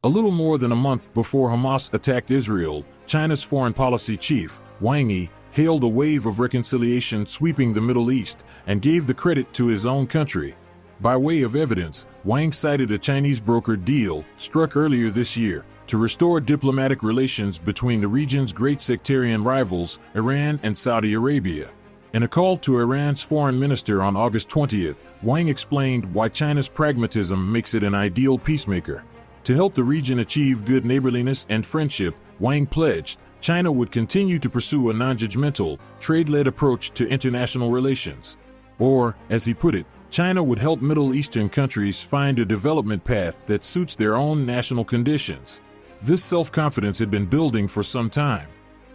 A little more than a month before Hamas attacked Israel, China's foreign policy chief, Wang Yi, hailed a wave of reconciliation sweeping the Middle East and gave the credit to his own country. By way of evidence, Wang cited a Chinese brokered deal struck earlier this year to restore diplomatic relations between the region's great sectarian rivals, Iran and Saudi Arabia. In a call to Iran's foreign minister on August 20th, Wang explained why China's pragmatism makes it an ideal peacemaker. To help the region achieve good neighborliness and friendship, Wang pledged China would continue to pursue a non-judgmental, trade-led approach to international relations. Or, as he put it, China would help Middle Eastern countries find a development path that suits their own national conditions. This self-confidence had been building for some time.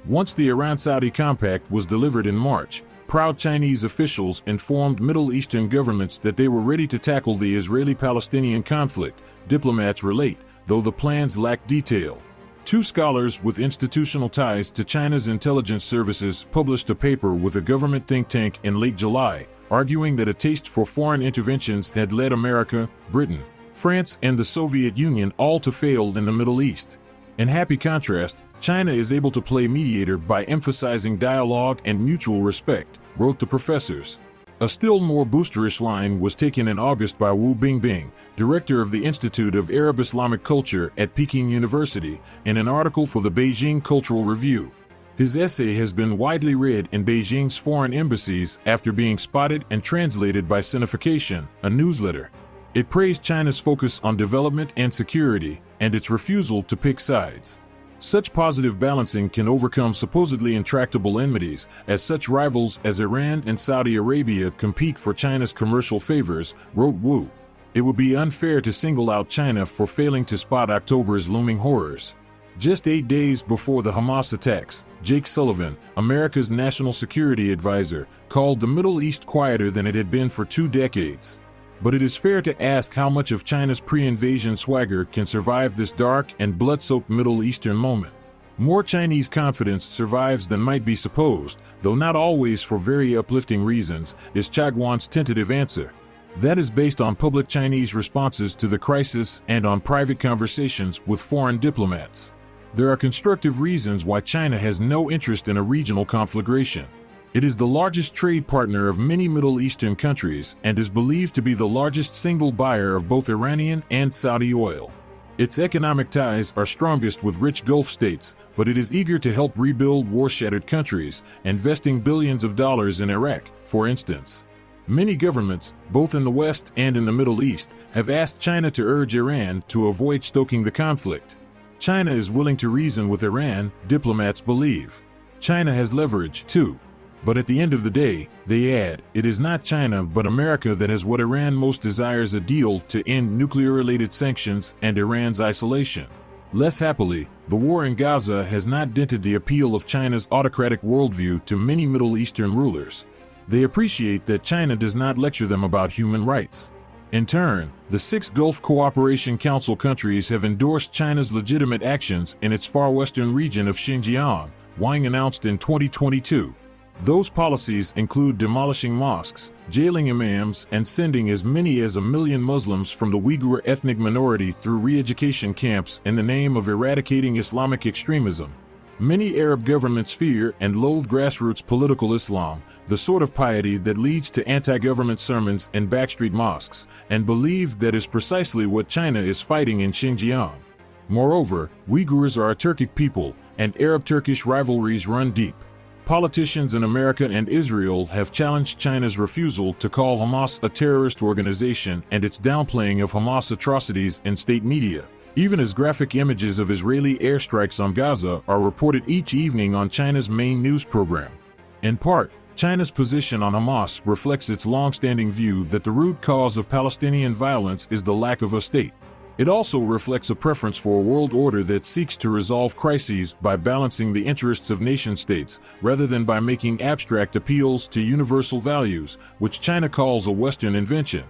Once the Iran-Saudi compact was delivered in March, proud Chinese officials informed Middle Eastern governments that they were ready to tackle the Israeli-Palestinian conflict, diplomats relate, though the plans lacked detail. Two scholars with institutional ties to China's intelligence services published a paper with a government think tank in late July, arguing that a taste for foreign interventions had led America, Britain, France, and the Soviet Union all to fail in the Middle East. In happy contrast, China is able to play mediator by emphasizing dialogue and mutual respect, wrote the professors. A still more boosterish line was taken in August by Wu Bingbing, director of the Institute of Arab Islamic Culture at Peking University, in an article for the Beijing Cultural Review. His essay has been widely read in Beijing's foreign embassies after being spotted and translated by Sinification, a newsletter. It praised China's focus on development and security, and its refusal to pick sides. Such positive balancing can overcome supposedly intractable enmities, as such rivals as Iran and Saudi Arabia compete for China's commercial favors, wrote Wu. It would be unfair to single out China for failing to spot October's looming horrors. Just 8 days before the Hamas attacks, Jake Sullivan, America's national security advisor, called the Middle East quieter than it had been for 2 decades. But it is fair to ask how much of China's pre-invasion swagger can survive this dark and blood-soaked Middle Eastern moment. More Chinese confidence survives than might be supposed, though not always for very uplifting reasons, is Chagwan's tentative answer. That is based on public Chinese responses to the crisis and on private conversations with foreign diplomats. There are constructive reasons why China has no interest in a regional conflagration. It is the largest trade partner of many Middle Eastern countries and is believed to be the largest single buyer of both Iranian and Saudi oil. Its economic ties are strongest with rich Gulf states, but it is eager to help rebuild war-shattered countries, investing billions of dollars in Iraq, for instance. Many governments, both in the West and in the Middle East, have asked China to urge Iran to avoid stoking the conflict. China is willing to reason with Iran, diplomats believe. China has leverage, too. But at the end of the day, they add, it is not China but America that has what Iran most desires: a deal to end nuclear-related sanctions and Iran's isolation. Less happily, the war in Gaza has not dented the appeal of China's autocratic worldview to many Middle Eastern rulers. They appreciate that China does not lecture them about human rights. In turn, the 6 Gulf Cooperation Council countries have endorsed China's legitimate actions in its far western region of Xinjiang, Wang announced in 2022. Those policies include demolishing mosques, jailing imams, and sending as many as 1 million Muslims from the Uyghur ethnic minority through re-education camps in the name of eradicating Islamic extremism. Many Arab governments fear and loathe grassroots political Islam, the sort of piety that leads to anti-government sermons in backstreet mosques, and believe that is precisely what China is fighting in Xinjiang. Moreover, Uyghurs are a Turkic people, and Arab-Turkish rivalries run deep. Politicians in America and Israel have challenged China's refusal to call Hamas a terrorist organization and its downplaying of Hamas atrocities in state media, even as graphic images of Israeli airstrikes on Gaza are reported each evening on China's main news program. In part, China's position on Hamas reflects its long-standing view that the root cause of Palestinian violence is the lack of a state. It also reflects a preference for a world order that seeks to resolve crises by balancing the interests of nation-states, rather than by making abstract appeals to universal values, which China calls a Western invention.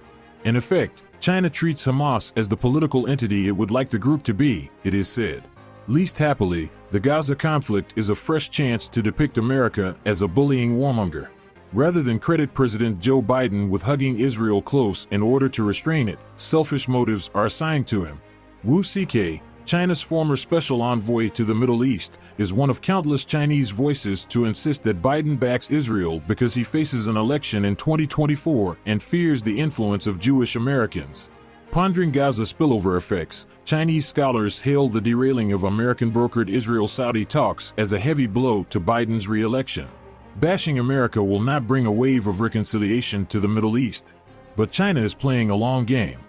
In effect, China treats Hamas as the political entity it would like the group to be, it is said. Least happily, the Gaza conflict is a fresh chance to depict America as a bullying warmonger. Rather than credit President Joe Biden with hugging Israel close in order to restrain it, selfish motives are assigned to him. Wu Ck, China's former special envoy to the Middle East is one of countless Chinese voices to insist that Biden backs Israel because he faces an election in 2024 and fears the influence of Jewish Americans. Pondering Gaza spillover effects, Chinese scholars hail the derailing of American-brokered Israel-Saudi talks as a heavy blow to Biden's re-election. Bashing America will not bring a wave of reconciliation to the Middle East, but China is playing a long game.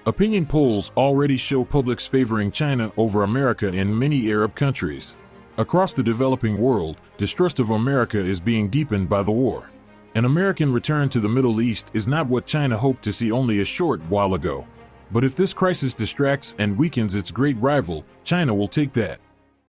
Opinion polls already show publics favoring China over America in many Arab countries. Across the developing world, distrust of America is being deepened by the war. An American return to the Middle East is not what China hoped to see only a short while ago. But if this crisis distracts and weakens its great rival, China will take that.